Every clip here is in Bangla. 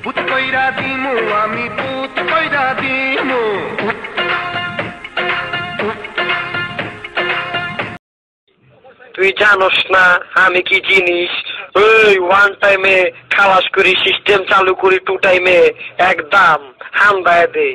ভূত কইরা দিমু আমি ভূত কইরা দিমু। তুই জানোস না আমি কি জিনিস? ওই ওয়ান টাইমে খালাস করি, সিস্টেম চালু করি, টু টাইমে একদম হামদায় দেই।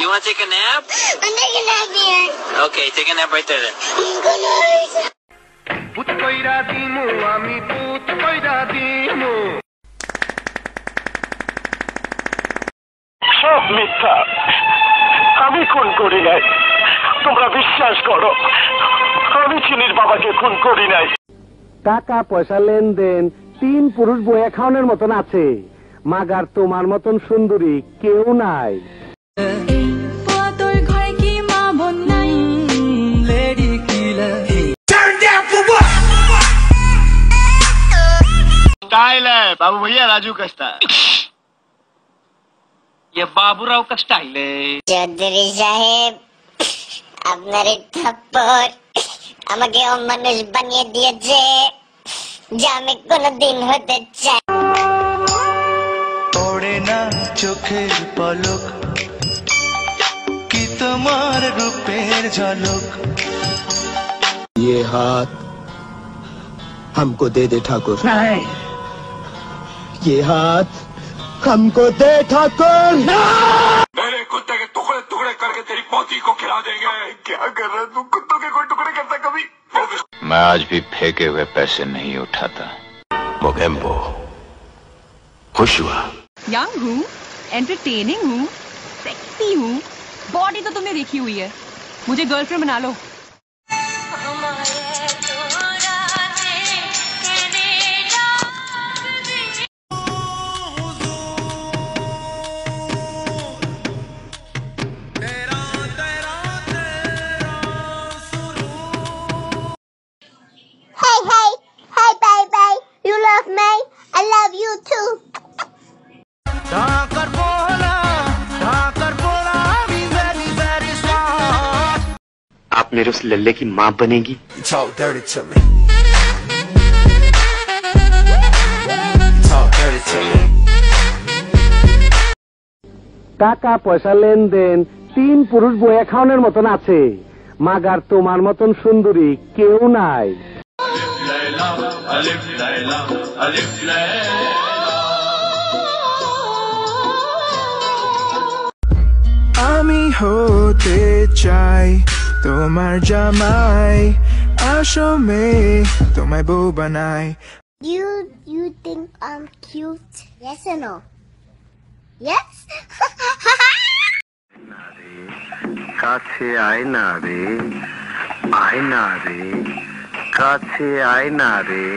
You want to take a nap? I'm taking a nap here. Okay, take a nap right there then. ভূত কইরা দিমু আমি ভূত কইরা দিমু। সব মিথ্যা, আমি খুন করি নাই। তোমরা বিশ্বাস করো, আমি চিনির বাবাকে খুন করি নাই। টাকা পয়সা লেনদেন 3 পুরুষ বইয়া খাওয়ানোর মতন আছে, মাগার তোমার মতন সুন্দরী কেউ নাই। स्टाइल है बाबू भैया, राजू का स्टाइल। ये बाबूराव का स्टाइल है। চৌধুরী সাহেব, আপনার এই থাপ্পড় আমাকে অমানুষ বানিয়ে দিয়েছে, যা আমি কোনোদিন হতে চাই। পড়ে না চোখের পলক, কি তোমার রূপের ঝলক। ये हाथ हमको दे दे ठाकुर। नहीं, ये हाथ हमको दे ठाकुर। मेरे कुत्ते के टुकड़े टुकड़े करके तेरी पोती को खिला देंगे। क्या कर रहा तू? कुत्तों के कोई टुकड़े करता कभी? मैं आज भी फेंके हुए पैसे नहीं उठाता। मोगेम्बो खुश हुआ। यंग हूँ, एंटरटेनिंग हूँ, सेक्सी हूँ, बॉडी तो तुमने देखी हुई है, मुझे गर्लफ्रेंड बना लो। Hey baby, you love me, I love you too. आप मेरे उस लल्ले की माँ बनेगी। Talk dirty to me. Talk dirty to me. টাকা পয়সা লেনদেন 3 পুরুষ বইয়া খাওয়ানোর মতন আছে, মাগার তোমার মতন সুন্দরী কেউ নাই। আমি হতে চাই তোমার জামাই, আসো মেয়ে তোমায় বউ বানাই। You think I'm cute? Yes or no? Yes? কাছে আয় না রে, আয় না রে, কাছে আয় না রে।